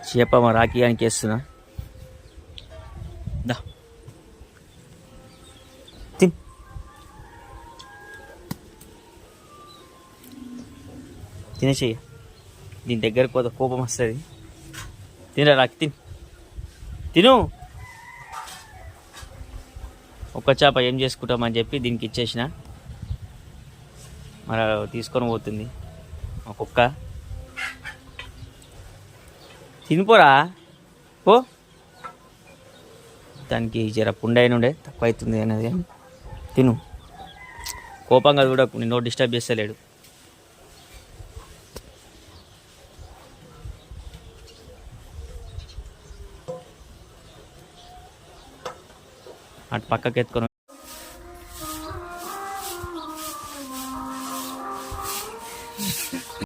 చేప మా రాకీయానికి వేస్తున్నా. దా తిన్ తినేసేయ. దీని దగ్గరకు పోతే కోపం వస్తుంది. తినరా రాకి, తిను. ఒక్క చేప ఏం చేసుకుంటామని చెప్పి దీనికి ఇచ్చేసిన. మరి తీసుకొని పోతుంది మా కుక్క. తినిపోరా పో. దానికి జర పుండైనుండే తక్కువ అవుతుంది అనేది. తిను, కోపంగా కూడా నిన్ను డిస్టర్బ్ చేస్తలేడు. అటు పక్కకి ఎత్తుకొని